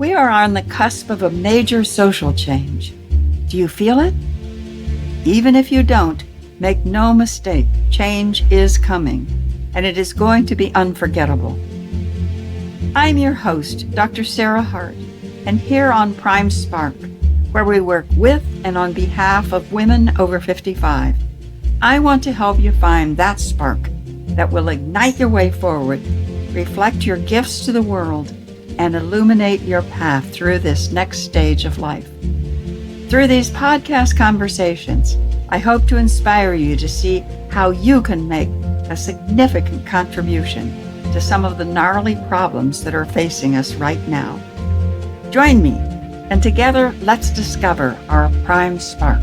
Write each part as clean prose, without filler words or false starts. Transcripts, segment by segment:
We are on the cusp of a major social change. Do you feel it? Even if you don't, make no mistake, change is coming, and it is going to be unforgettable. I'm your host, Dr. Sarah Hart, and here on Prime Spark, where we work with and on behalf of women over 55, I want to help you find that spark that will ignite your way forward, reflect your gifts to the world, and illuminate your path through this next stage of life. Through these podcast conversations, I hope to inspire you to see how you can make a significant contribution to some of the gnarly problems that are facing us right now. Join me, and together let's discover our Prime Spark.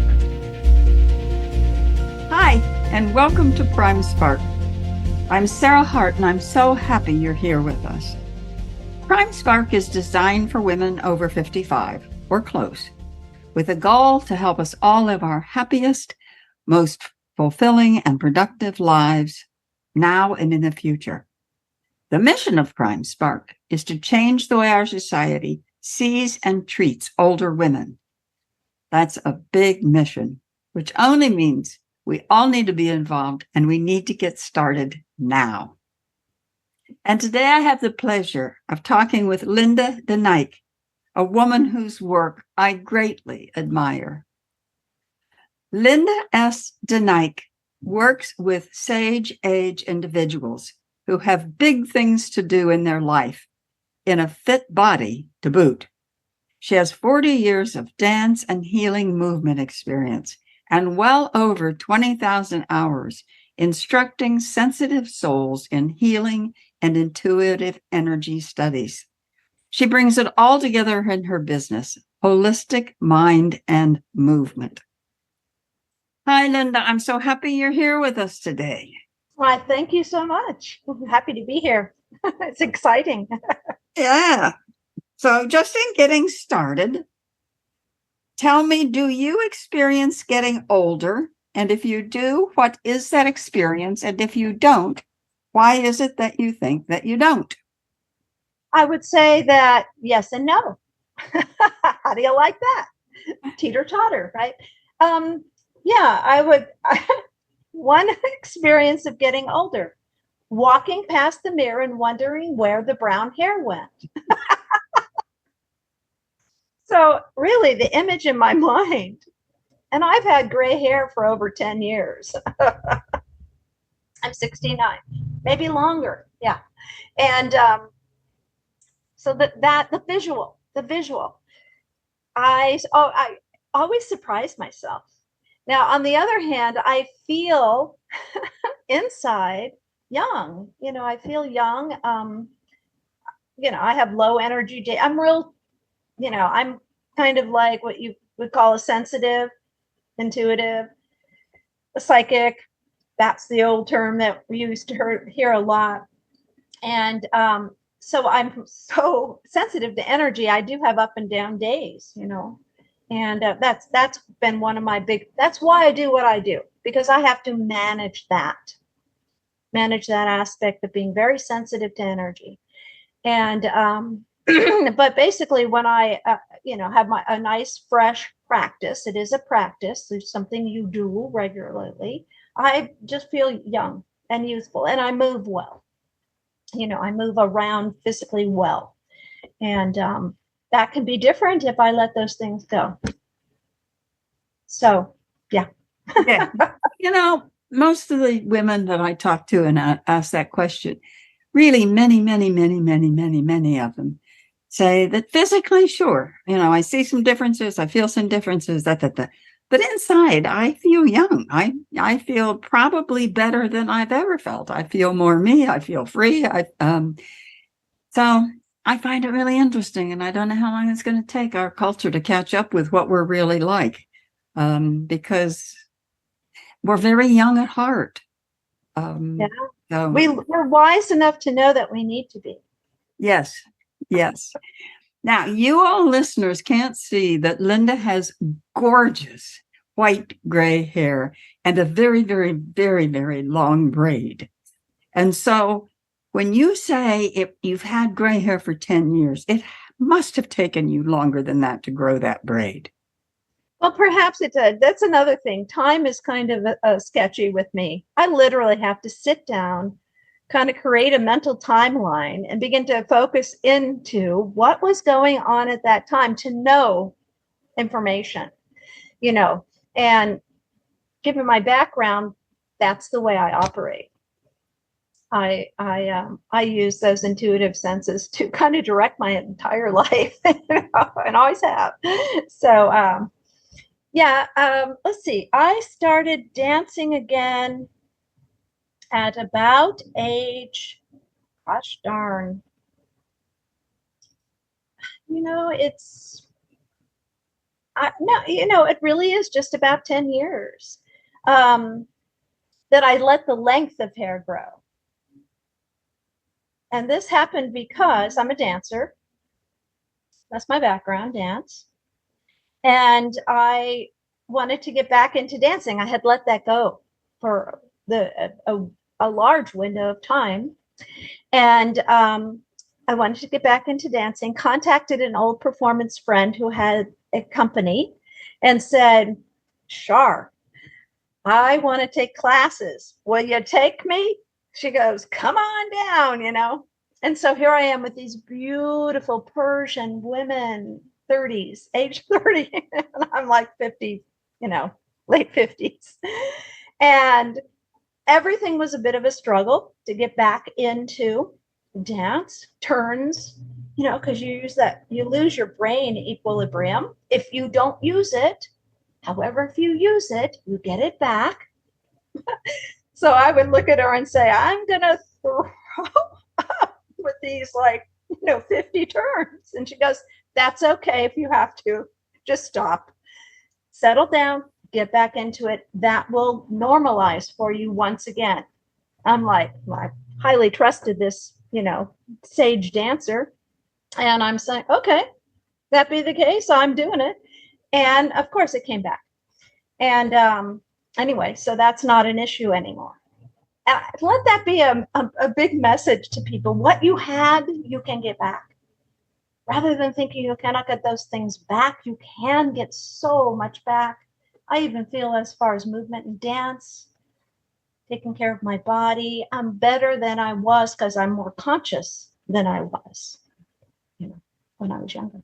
Hi, and welcome to Prime Spark. I'm Sarah Hart, and I'm so happy you're here with us. Prime Spark is designed for women over 55 or close, with a goal to help us all live our happiest, most fulfilling and productive lives now and in the future. The mission of Prime Spark is to change the way our society sees and treats older women. That's a big mission, which only means we all need to be involved and we need to get started now. And today I have the pleasure of talking with S DeNike, a woman whose work I greatly admire. S DeNike works with sage-age individuals who have big things to do in their life, in a fit body to boot. She has 40 years of dance and healing movement experience and well over 20,000 hours instructing sensitive souls in healing and intuitive energy studies. She brings it all together in her business, Holistic Mind and Movement. Hi, Linda. I'm so happy you're here with us today. Why, thank you so much. I'm happy to be here. It's exciting. Yeah. So just in getting started, tell me, do you experience getting older? And if you do, what is that experience? And if you don't, why is it that you think that you don't? I would say that yes and no. How do you like that? Teeter-totter, right? Yeah, I would. One experience of getting older, walking past the mirror and wondering where the brown hair went. So really the image in my mind, and I've had gray hair for over 10 years. I'm 69, maybe longer. Yeah. And so the visual, I always surprise myself. Now, on the other hand, I feel inside young. I feel young. I have low energy. I'm real, I'm kind of like what you would call a sensitive, intuitive, a psychic. That's the old term that we used to hear a lot. And so I'm so sensitive to energy. I do have up and down days, and that's been one of my that's why I do what I do, because I have to manage that aspect of being very sensitive to energy. And but basically when I have a nice fresh practice, it is a practice, it's something you do regularly, I just feel young and youthful, and I move well. I move around physically well, and that can be different if I let those things go. So, yeah. Yeah. Most of the women that I talk to and ask that question, really many of them say that physically, sure, I see some differences, I feel some differences, but inside I feel young. I feel probably better than I've ever felt. I feel more me. I feel free. So I find it really interesting, and I don't know how long it's going to take our culture to catch up with what we're really like, because we're very young at heart. Yeah. So we're wise enough to know that we need to be. Yes. Now, you all listeners can't see that Linda has gorgeous white gray hair and a very, very, very, very long braid. And so when you say if you've had gray hair for 10 years, it must have taken you longer than that to grow that braid. Well, perhaps it did. That's another thing. Time is kind of sketchy with me. I literally have to sit down, kind of create a mental timeline and begin to focus into what was going on at that time to know information, you know, and given my background, that's the way I operate. I use those intuitive senses to kind of direct my entire life, and always have. So yeah, let's see. I started dancing again at about age, gosh darn, it's no, it really is just about 10 years um, that I let the length of hair grow. And this happened because I'm a dancer. That's my background, dance. And I wanted to get back into dancing. I had let that go for a large window of time. And I wanted to get back into dancing, contacted an old performance friend who had a company and said, Shar, I want to take classes. Will you take me? She goes, come on down. And so here I am with these beautiful Persian women, 30s, age 30, and I'm like 50, late 50s. And everything was a bit of a struggle to get back into dance, turns, because you lose your brain equilibrium if you don't use it. However, if you use it, you get it back. So I would look at her and say, I'm going to throw up with these 50 turns. And she goes, that's okay if you have to. Just stop. Settle down, get back into it. That will normalize for you once again. I'm like, I highly trusted this, sage dancer. And I'm saying, okay, that be the case, I'm doing it. And of course it came back. And anyway, so that's not an issue anymore. Let that be a big message to people. What you had, you can get back. Rather than thinking you cannot get those things back, you can get so much back. I even feel as far as movement and dance, taking care of my body, I'm better than I was because I'm more conscious than I was, when I was younger.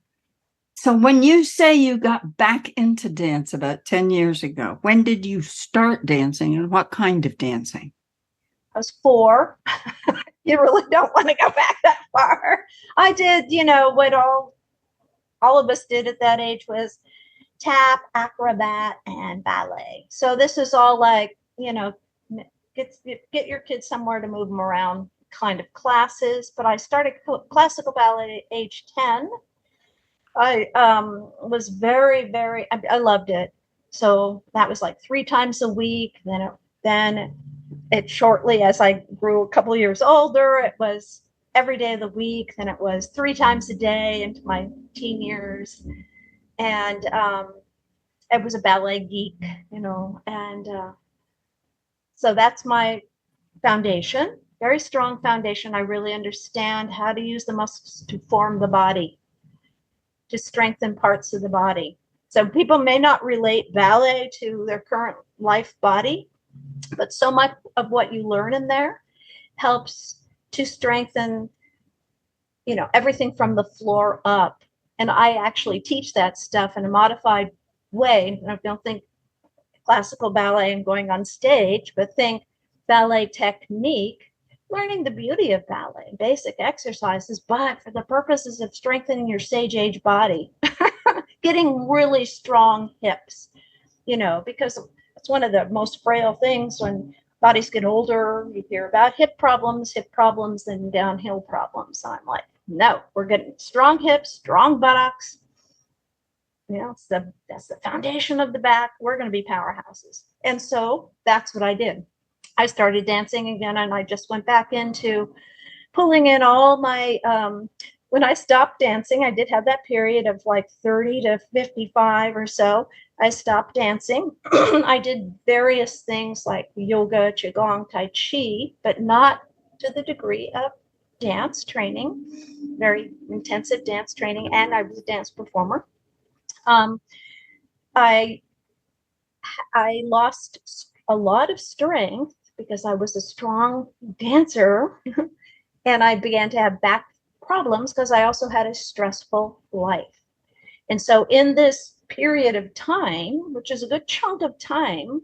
So when you say you got back into dance about 10 years ago, when did you start dancing and what kind of dancing? I was 4. You really don't want to go back that far. I did, what all of us did at that age was tap, acrobat, and ballet. So this is all like, get your kids somewhere to move them around kind of classes. But I started classical ballet at age 10. I was very, very, I loved it. So that was like 3 times a week. Then it shortly, as I grew a couple of years older, it was every day of the week. Then it was 3 times a day into my teen years. And I was a ballet geek, and so that's my foundation, very strong foundation. I really understand how to use the muscles to form the body, to strengthen parts of the body. So people may not relate ballet to their current life body, but so much of what you learn in there helps to strengthen, everything from the floor up. And I actually teach that stuff in a modified way. I don't think classical ballet and going on stage, but think ballet technique, learning the beauty of ballet, basic exercises, but for the purposes of strengthening your stage age body, getting really strong hips, because it's one of the most frail things when bodies get older. You hear about hip problems, and downhill problems. So I'm like, no, we're getting strong hips, strong buttocks. That's the foundation of the back. We're going to be powerhouses. And so that's what I did. I started dancing again, and I just went back into pulling in all my, when I stopped dancing, I did have that period of like 30 to 55 or so. I stopped dancing. I did various things like yoga, qigong, tai chi, but not to the degree of dance training. very intensive dance training, and I was a dance performer. Um, I I lost a lot of strength because I was a strong dancer, and I began to have back problems because I also had a stressful life. And so, in this period of time, which is a good chunk of time,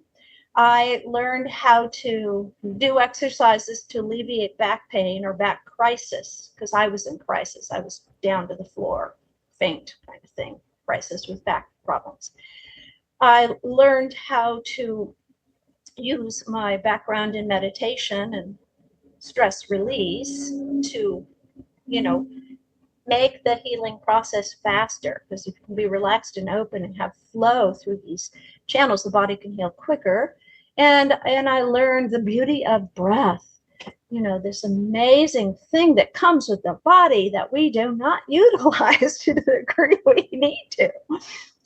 I learned how to do exercises to alleviate back pain or back crisis because I was in crisis. I was down to the floor, faint kind of thing, crisis with back problems. I learned how to use my background in meditation and stress release to, you know, make the healing process faster, because if you can be relaxed and open and have flow through these channels, the body can heal quicker. And I learned the beauty of breath, this amazing thing that comes with the body that we do not utilize to the degree we need to.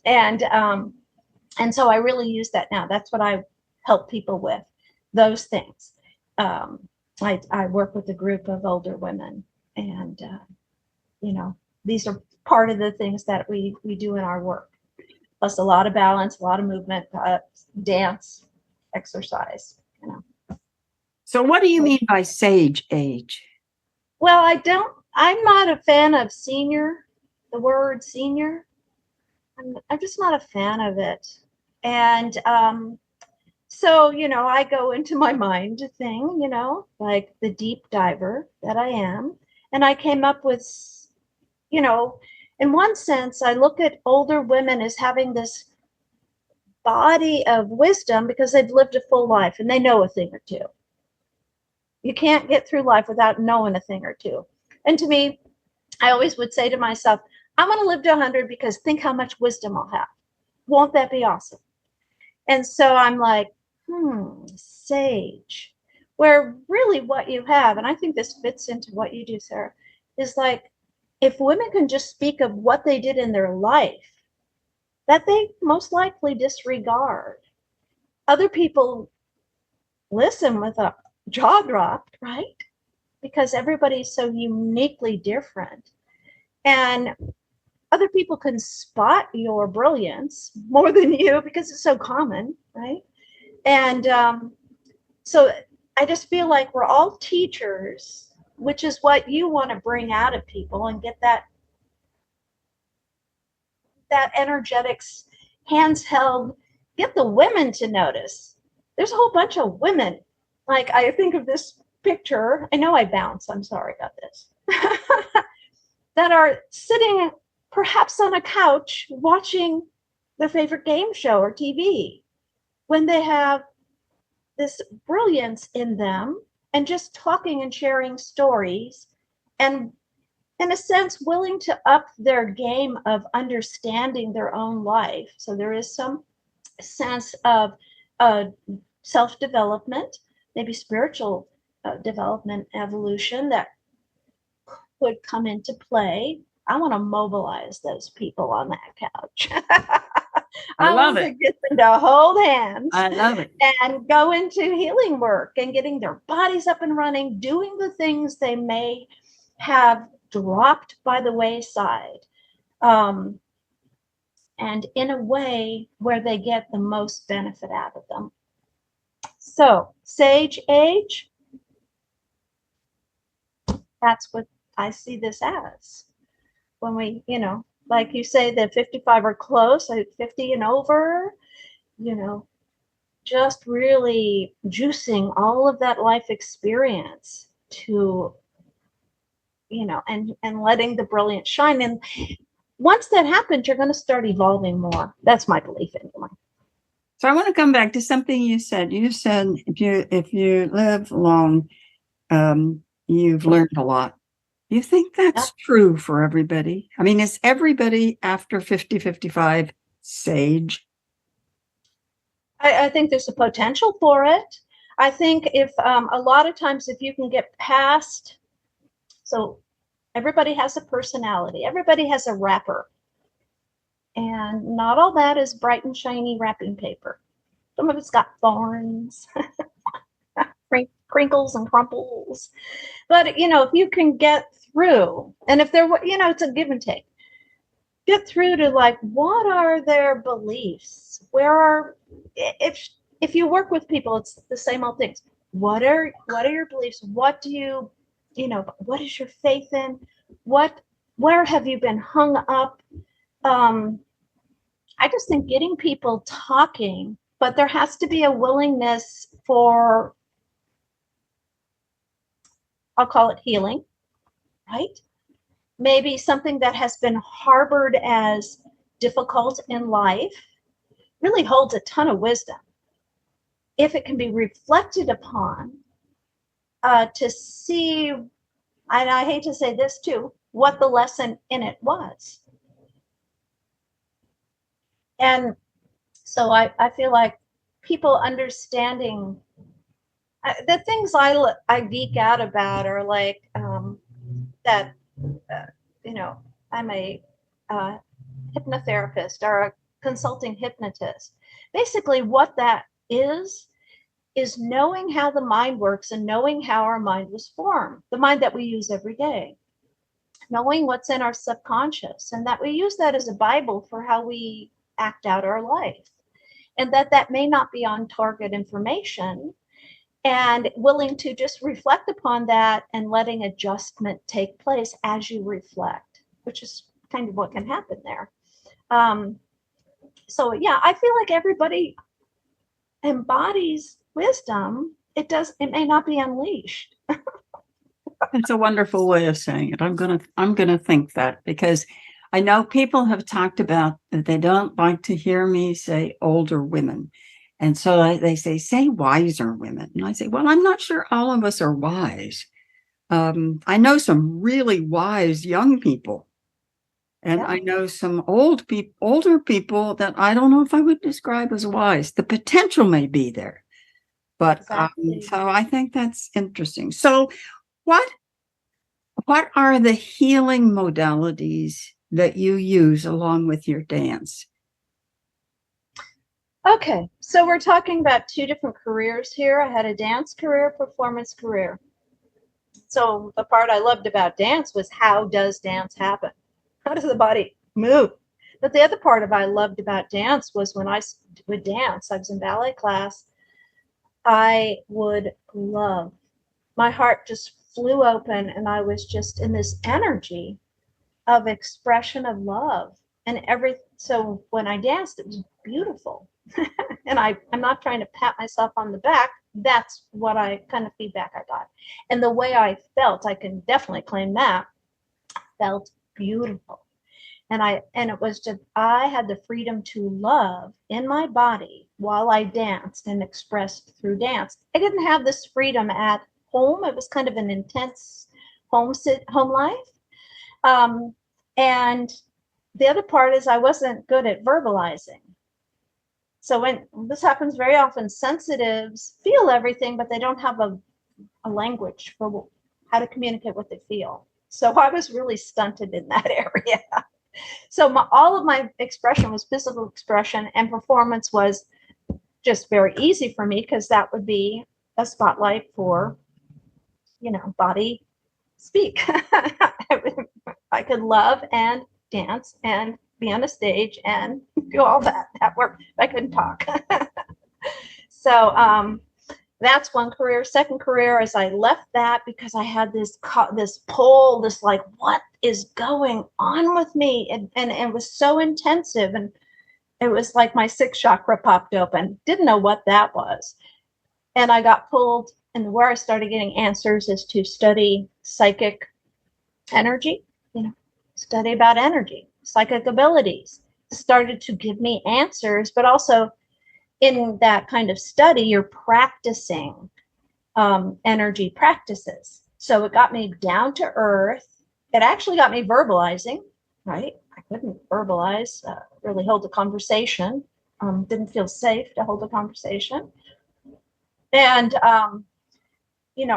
And so I really use that now. That's what I help people with, those things. I work with a group of older women, and these are part of the things that we do in our work, plus a lot of balance, a lot of movement, dance, exercise. So what do you mean by sage age? Well, I'm not a fan of senior, the word senior. I'm just not a fan of it. And so, I go into my mind thing, like the deep diver that I am. And I came up with, in one sense, I look at older women as having this body of wisdom because they've lived a full life and they know a thing or two. You can't get through life without knowing a thing or two. And to me, I always would say to myself, I'm going to live to 100 because think how much wisdom I'll have. Won't that be awesome? And so I'm like, sage, where really what you have, and I think this fits into what you do, Sarah, is like, if women can just speak of what they did in their life that they most likely disregard, other people listen with a jaw dropped, right? Because everybody's so uniquely different. And other people can spot your brilliance more than you because it's so common, right? And so I just feel like we're all teachers, which is what you want to bring out of people and get that energetics, hands held, get the women to notice. There's a whole bunch of women. Like, I think of this picture, I know I bounce, I'm sorry about this, that are sitting perhaps on a couch watching their favorite game show or TV when they have this brilliance in them and just talking and sharing stories and, in a sense, willing to up their game of understanding their own life. So there is some sense of self-development, maybe spiritual development, evolution that would come into play. I want to mobilize those people on that couch. I love want it. to get them to hold hands. I love it. And go into healing work and getting their bodies up and running, doing the things they may have dropped by the wayside. And in a way where they get the most benefit out of them. So, sage age, that's what I see this as. When we, like you say, the 55 are close, 50 and over, just really juicing all of that life experience to, and letting the brilliance shine. And once that happens, you're going to start evolving more. That's my belief anyway. So I want to come back to something you said. You said if you live long, you've learned a lot. You think that's true for everybody? I mean, is everybody after 50, 55 sage? I think there's a potential for it. I think if a lot of times if you can get past, so everybody has a personality, everybody has a wrapper, and not all that is bright and shiny wrapping paper. Some of it's got thorns, crinkles and crumples. But if you can get through, and if there were, it's a give and take, get through to like, what are their beliefs? If you work with people, it's the same old things. What are your beliefs? What do what is your faith in? Where have you been hung up? I just think getting people talking, but there has to be a willingness for, I'll call it healing, right? Maybe something that has been harbored as difficult in life really holds a ton of wisdom. If it can be reflected upon, to see, and I hate to say this too, what the lesson in it was. And so I feel like people understanding, the things I geek out about are like, that, uh, I'm a hypnotherapist or a consulting hypnotist. Basically, what that is knowing how the mind works and knowing how our mind was formed, the mind that we use every day, knowing what's in our subconscious, and that we use that as a Bible for how we act out our life. And that may not be on target information, and willing to just reflect upon that and letting adjustment take place as you reflect, which is kind of what can happen there. So yeah, I feel like everybody embodies wisdom. It may not be unleashed. It's a wonderful way of saying it. I'm gonna think that, because I know people have talked about that they don't like to hear me say older women. And so they say wiser women. And I say, well, I'm not sure all of us are wise. I know some really wise young people. And Yeah. I know some older people that I don't know if I would describe as wise. The potential may be there. But Exactly. so I think that's interesting. So what what are the healing modalities that you use along with your dance? Okay, so we're talking about two different careers here. I had a dance career, performance career. So the part I loved about dance was, how does dance happen? How does the body move? But the other part of I loved about dance was when I would dance, I was in ballet class, I would love, my heart just flew open and I was just in this energy of expression of love. And so when I danced, it was beautiful. And I'm not trying to pat myself on the back. That's what I kind of feedback I got. And the way I felt, I can definitely claim that, felt beautiful. And it was just, I had the freedom to love in my body while I danced and expressed through dance. I didn't have this freedom at home. It was kind of an intense home life. And the other part is I wasn't good at verbalizing. So when this happens very often, sensitives feel everything, but they don't have a language for how to communicate what they feel. So I was really stunted in that area. So all of my expression was physical expression, and performance was just very easy for me because that would be a spotlight for, body speak. I could love and dance and be on a stage and do all that. That worked. I couldn't talk. So that's one career. Second career is I left that because I had this pull, this like, what is going on with me? And it was so intensive. And it was like my sixth chakra popped open. Didn't know what that was. And I got pulled. And where I started getting answers is to study psychic energy, study about energy, psychic abilities. Started to give me answers, but also in that kind of study, you're practicing energy practices. So it got me down to earth. It actually got me verbalizing, right? I couldn't verbalize, really hold a conversation. Didn't feel safe to hold a conversation. And,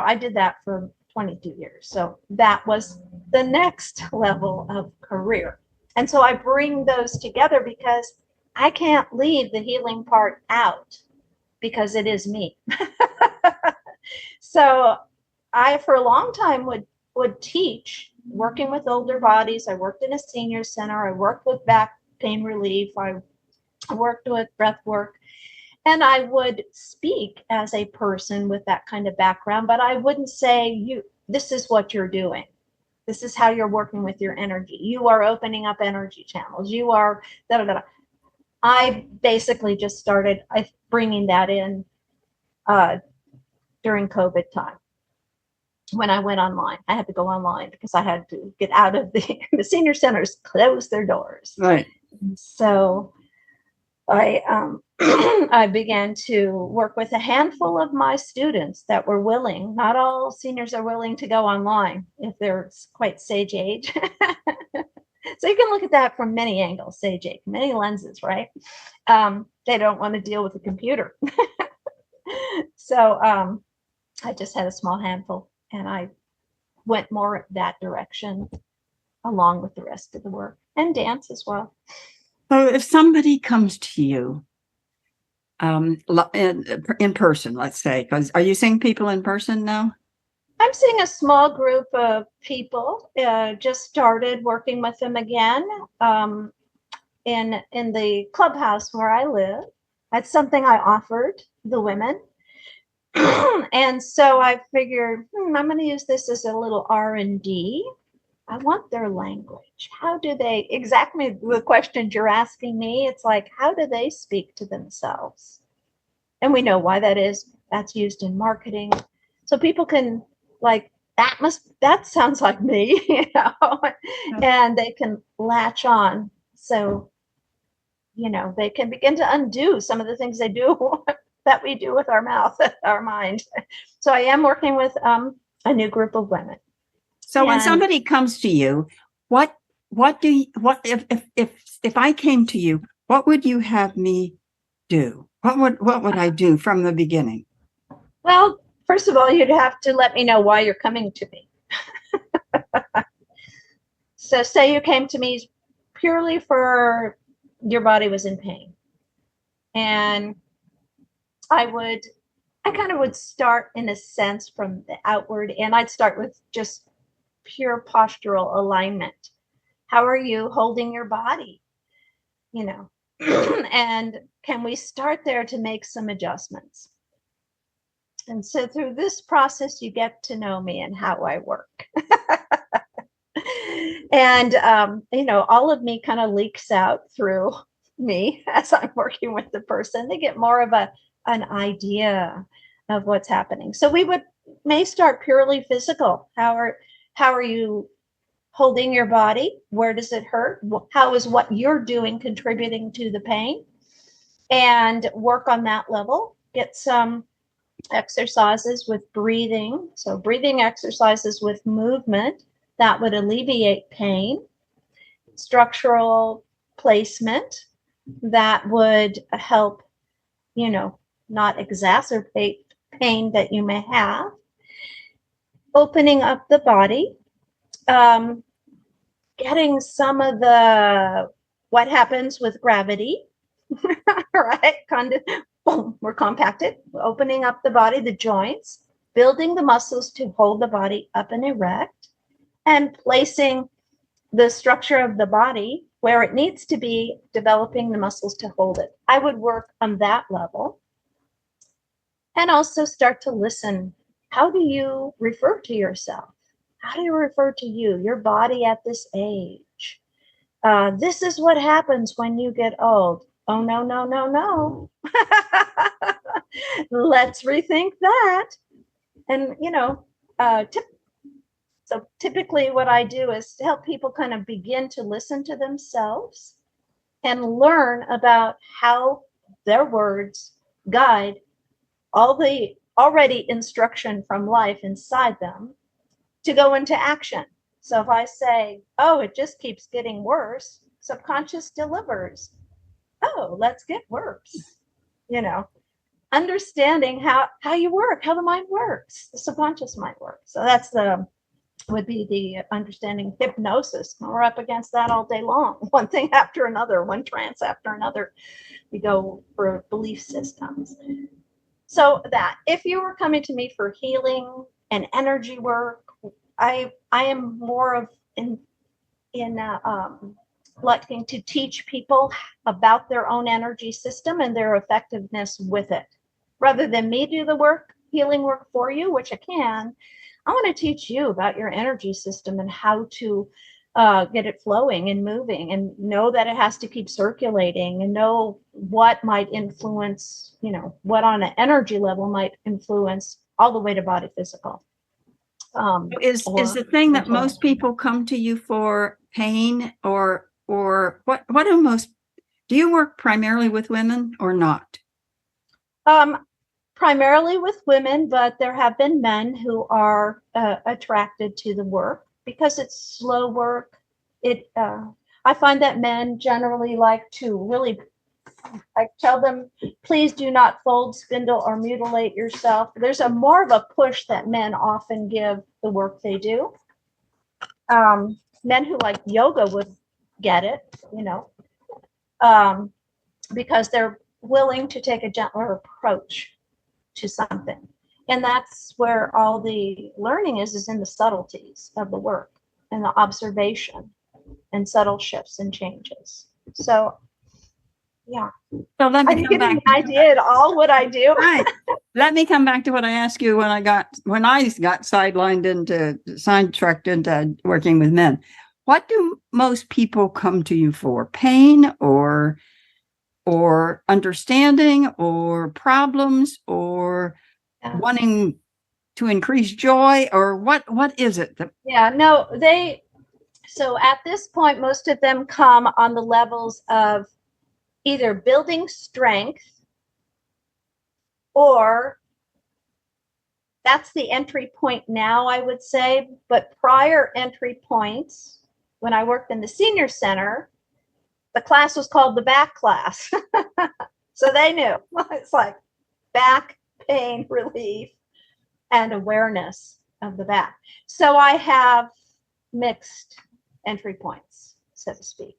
I did that for 22 years. So that was the next level of career. And so I bring those together because I can't leave the healing part out because it is me. So I, for a long time, would teach working with older bodies. I worked in a senior center. I worked with back pain relief. I worked with breath work. And I would speak as a person with that kind of background, but I wouldn't say, this is what you're doing. This is how you're working with your energy. You are opening up energy channels. You are da da da. I basically just started bringing that in uh, during COVID time. When I went online, I had to go online because I had to get out of the senior centers closed their doors. Right. So I I began to work with a handful of my students that were willing. Not all seniors are willing to go online if they're quite sage age. So you can look at that from many angles, sage age, many lenses, right? They don't want to deal with a computer. So I just had a small handful, and I went more that direction along with the rest of the work, and dance as well. So if somebody comes to you in person, let's say, because are you seeing people in person now? I'm seeing a small group of people. Just started working with them again in the clubhouse where I live. That's something I offered the women. And so I figured, I'm going to use this as a little R&D. I want their language. How do they, exactly the questions you're asking me, it's like, how do they speak to themselves? And we know why that is. That's used in marketing. So people can like, that sounds like me, you know, and they can latch on. So, you know, they can begin to undo some of the things they do that we do with our mouth, our mind. So I am working with a new group of women. So when somebody comes to you, what if I came to you, what would you have me do? What would I do from the beginning? Well, first of all, you'd have to let me know why you're coming to me. So say you came to me purely for your body was in pain. And I kind of would start in a sense from the outward, and I'd start with just pure postural alignment. How are you holding your body? You know, and can we start there to make some adjustments? And so through this process, you get to know me and how I work. And, you know, all of me kind of leaks out through me as I'm working with the person. They get more of an idea of what's happening. So we may start purely physical. How are you holding your body? Where does it hurt? How is what you're doing contributing to the pain? And work on that level. Get some exercises with breathing. So breathing exercises with movement that would alleviate pain. Structural placement that would help, you know, not exacerbate pain that you may have. Opening up the body, getting some of what happens with gravity, right? Boom, we're compacted, opening up the body, the joints, building the muscles to hold the body up and erect, and placing the structure of the body where it needs to be, developing the muscles to hold it. I would work on that level. And also start to listen. How do you refer to yourself? How do you refer to your body at this age? This is what happens when you get old. Oh, no, no, no, no. Let's rethink that. And, you know, so typically what I do is to help people kind of begin to listen to themselves and learn about how their words guide all the already instruction from life inside them to go into action. So if I say, oh, it just keeps getting worse, subconscious delivers. Oh, let's get worse. You know, understanding how you work, how the mind works, the subconscious mind works. So that's would be the understanding hypnosis. We're up against that all day long. One thing after another, one trance after another. We go for belief systems. So that if you were coming to me for healing and energy work, I am more of in liking to teach people about their own energy system and their effectiveness with it. Rather than me do the work, healing work for you, which I can, I want to teach you about your energy system and how to get it flowing and moving, and know that it has to keep circulating, and know what might influence, what on an energy level might influence all the way to body physical. Is the thing that most people come to you for pain, or what do you work primarily with women or not? Primarily with women, but there have been men who are attracted to the work because it's slow work. I find that men generally like to really, I tell them, please do not fold, spindle, or mutilate yourself. There's more of a push that men often give the work they do. Men who like yoga would get it, because they're willing to take a gentler approach to something. And that's where all the learning is in the subtleties of the work and the observation and subtle shifts and changes. So, yeah. So let me come back. I did all what I do. Right. Let me come back to what I asked you when I got sidetracked into working with men. What do most people come to you for? Pain or understanding or problems or wanting to increase joy, or what is it? So at this point, most of them come on the levels of either building strength, or that's the entry point now, I would say. But prior entry points, when I worked in the senior center, the class was called the back class. So they knew it's like back pain relief and awareness of the back. So I have mixed entry points, so to speak.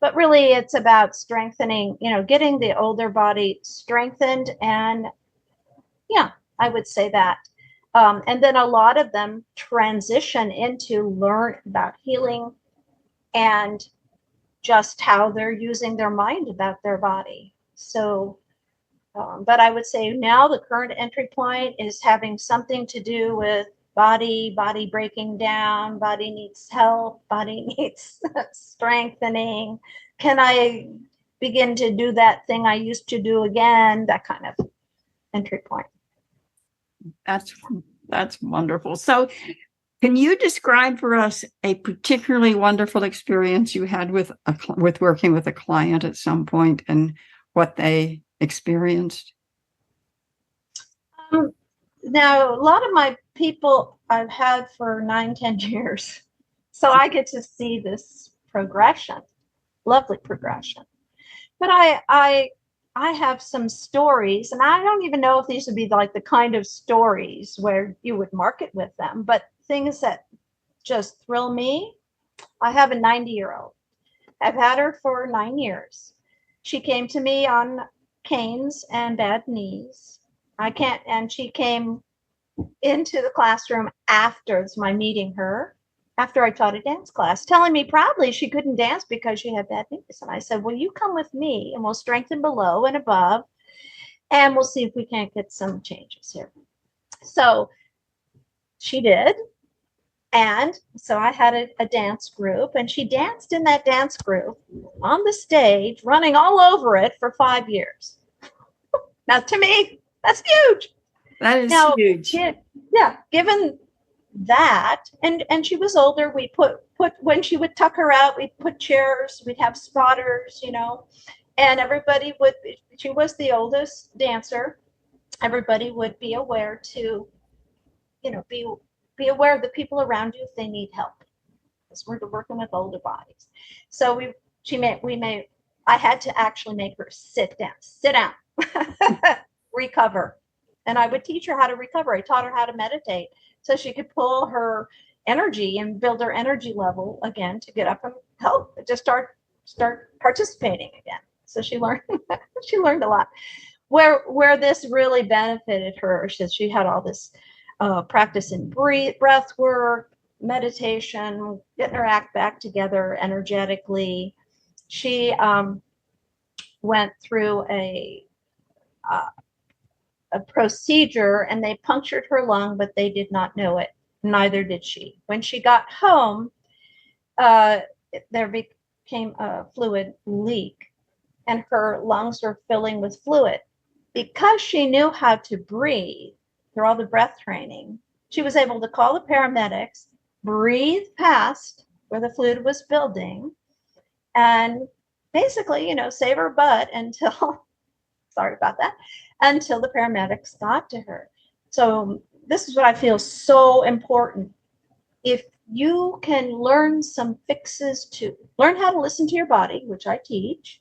But really it's about strengthening, getting the older body strengthened. And yeah, I would say that. And then a lot of them transition into learn about healing and just how they're using their mind about their body. So, but I would say now the current entry point is having something to do with body breaking down, body needs help, body needs strengthening. Can I begin to do that thing I used to do again? That kind of entry point. That's wonderful. So can you describe for us a particularly wonderful experience you had with working with a client at some point and what they experienced? Now, a lot of my people I've had for 9-10 years. So I get to see this progression, lovely progression. But I have some stories, and I don't even know if these would be like the kind of stories where you would market with them, but things that just thrill me. I have a 90-year-old. I've had her for 9 years. She came to me on canes and bad knees. She came into the classroom after my meeting her, after I taught a dance class, telling me proudly she couldn't dance because she had bad knees. And I said, well, you come with me and we'll strengthen below and above, and we'll see if we can't get some changes here. So she did. And so I had a dance group, and she danced in that dance group on the stage, running all over it for 5 years. Now, to me, that's huge. That is huge. Yeah, given that, and she was older, we put when she would tuck her out, we'd put chairs, we'd have spotters, and everybody would, she was the oldest dancer. Everybody would be aware to, be aware of the people around you if they need help, because we're working with older bodies. So I had to actually make her sit down, recover. And I would teach her how to recover. I taught her how to meditate so she could pull her energy and build her energy level again to get up and help, just start participating again. So she learned a lot. Where this really benefited her is she had all this practice in breath work, meditation, getting her act back together energetically. She went through uh, a procedure and they punctured her lung, but they did not know it. Neither did she. When she got home, uh, there became a fluid leak and her lungs were filling with fluid. Because she knew how to breathe through all the breath training, she was able to call the paramedics, breathe past where the fluid was building, and basically, save her butt until, sorry about that, until the paramedics got to her. So this is what I feel so important. If you can learn some fixes to learn how to listen to your body, which I teach,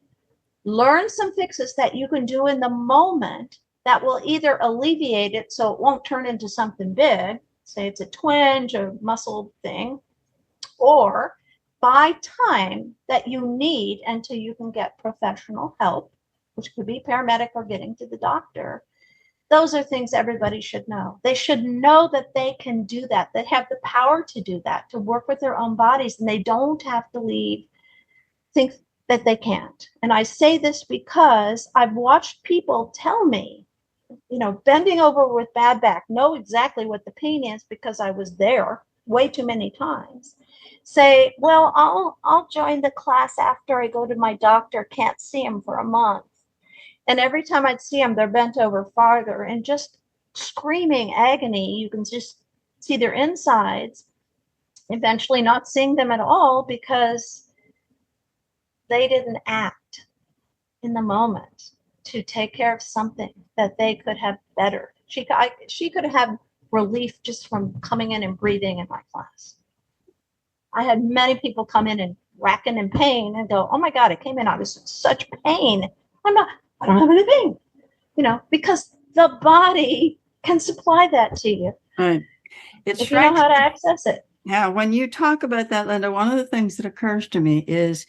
learn some fixes that you can do in the moment that will either alleviate it so it won't turn into something big, say it's a twinge, a muscle thing, or buy time that you need until you can get professional help, which could be paramedic or getting to the doctor. Those are things everybody should know. They should know that they can do that. They have the power to do that, to work with their own bodies, and they don't have to think that they can't. And I say this because I've watched people tell me, bending over with bad back, know exactly what the pain is because I was there way too many times. Say, well, I'll join the class after I go to my doctor, can't see him for a month. And every time I'd see them, they're bent over farther and just screaming agony. You can just see their insides, eventually not seeing them at all because they didn't act in the moment to take care of something that they could have better. She could have had relief just from coming in and breathing in my class. I had many people come in and racking in pain and go, oh my God, I came in, I was in such pain. I don't have any pain, because the body can supply that to you. Right. If you know how to access it. Yeah, when you talk about that, Linda, one of the things that occurs to me is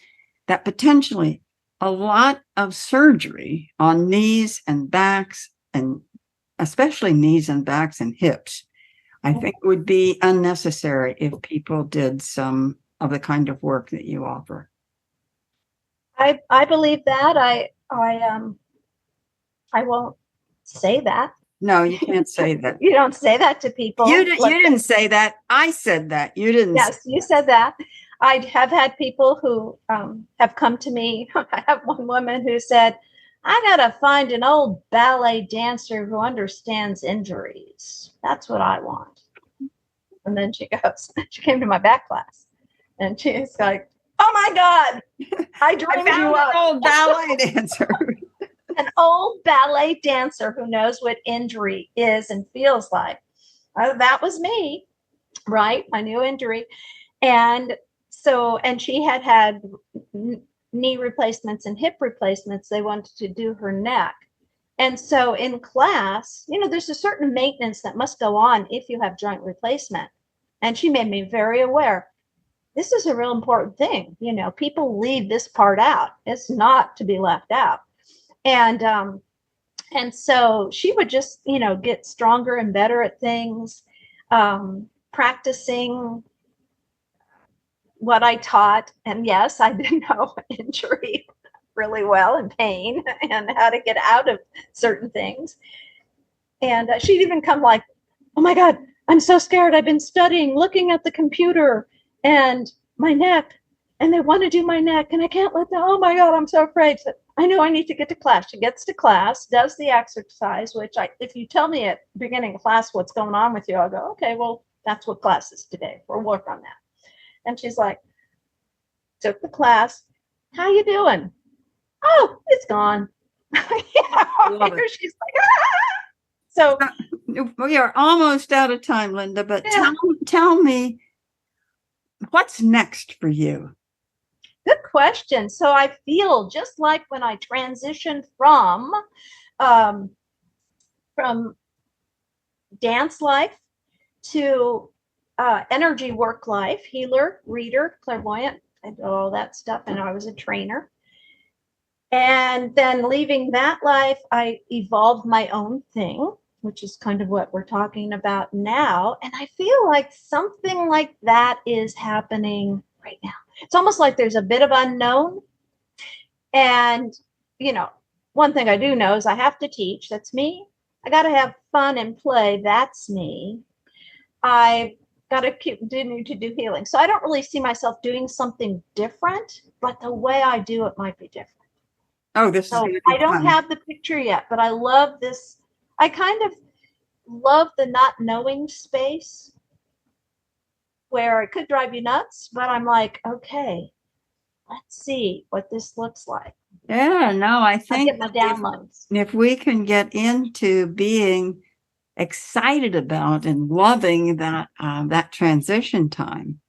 that potentially a lot of surgery on knees and backs, and especially knees and backs and hips, I think would be unnecessary if people did some of the kind of work that you offer. I believe that. I won't say that. No, you can't say that. You don't say that to people. You didn't say that. I said that. You didn't. Yes, you said that. I have had people who have come to me. I have one woman who said, I got to find an old ballet dancer who understands injuries. That's what I want. And then she came to my back class and she's like, oh my God, I dreamed you up. An old ballet dancer. An old ballet dancer who knows what injury is and feels like. That was me, right? I knew injury. And she had knee replacements and hip replacements. They wanted to do her neck. And so in class, there's a certain maintenance that must go on if you have joint replacement. And she made me very aware. This is a real important thing. People leave this part out. It's not to be left out. And so she would just, get stronger and better at things, practicing what I taught. And yes, I did know injury really well and pain and how to get out of certain things. And she'd even come like, oh my God, I'm so scared. I've been studying, looking at the computer and my neck, and they want to do my neck and I can't let them. Oh my God, I'm so afraid. So I know I need to get to class. She gets to class, does the exercise, which if you tell me at the beginning of class what's going on with you, I'll go, okay, well, that's what class is today. We'll work on that. And she's like, took the class. How you doing? Oh, it's gone. She's like, ah! So we are almost out of time, Linda, but tell me, what's next for you? Good question. So I feel just like when I transitioned from dance life to energy work life, healer, reader, clairvoyant, I did all that stuff, and I was a trainer. And then leaving that life, I evolved my own thing. which is kind of what we're talking about now. And I feel like something like that is happening right now. It's almost like there's a bit of unknown. And, you know, one thing I do know is I have to teach. That's me. I got to have fun and play. That's me. I got to continue to do healing. So I don't really see myself doing something different, but the way I do it might be different. Oh, this is So going to be I don't fun. have the picture yet, but I love this. I kind of love the not knowing space where it could drive you nuts, but I'm like, okay, let's see what this looks like. Yeah, no, I I think get my downloads. if we can get into being excited about and loving that transition time,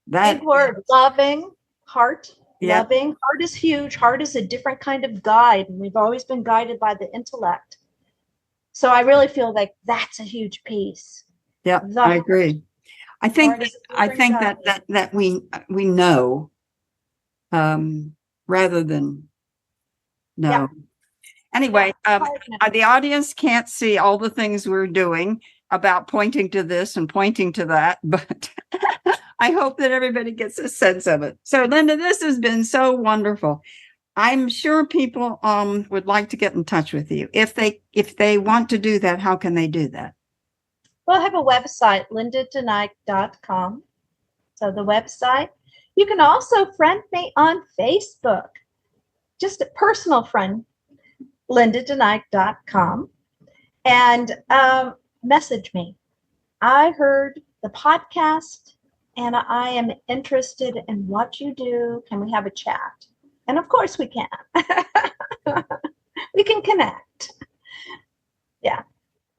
that Big word, loving, heart, yeah, loving. Heart is huge. Heart is a different kind of guide, and we've always been guided by the intellect. So I really feel like that's a huge piece. yeah, The I heart. agree. I Heart think is a I different think guide. that we know rather than Yeah, know. yeah. Anyway, Heart now. the audience can't see all the things we're doing about pointing to this and pointing to that, but I hope that everybody gets a sense of it. So, Linda, this has been so wonderful. I'm sure people would like to get in touch with you. If they want to do that, how can they do that? Well, I have a website, lindadenike.com. So the website. You can also friend me on Facebook. Just a personal friend, lindadenike.com. And message me. I heard the podcast and I am interested in what you do. Can we have a chat? And of course we can. We can connect. Yeah.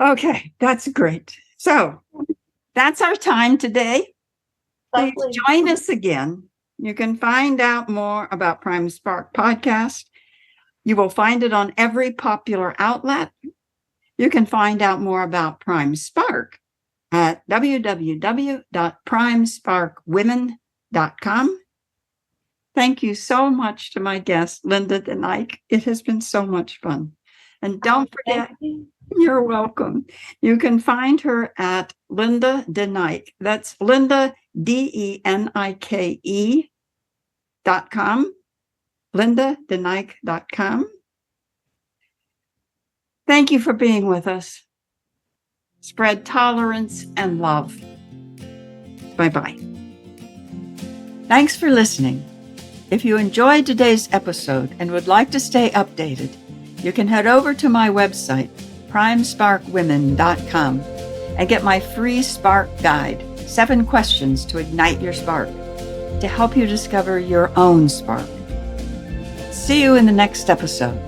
Okay, that's great. So that's our time today. Please Lovely. join us again. You can find out more about Prime Spark Podcast. You will find it on every popular outlet. You can find out more about Prime Spark at www.primesparkwomen.com. Thank you so much to my guest, Linda DeNike. It has been so much fun. And don't forget, you're welcome. You can find her at Linda DeNike. That's Linda, DeNike.com, lindadenike.com. Thank you for being with us. Spread tolerance and love. Bye-bye. Thanks for listening. If you enjoyed today's episode and would like to stay updated, you can head over to my website, primesparkwomen.com, and get my free Spark Guide, 7 questions to ignite your spark, to help you discover your own spark. See you in the next episode.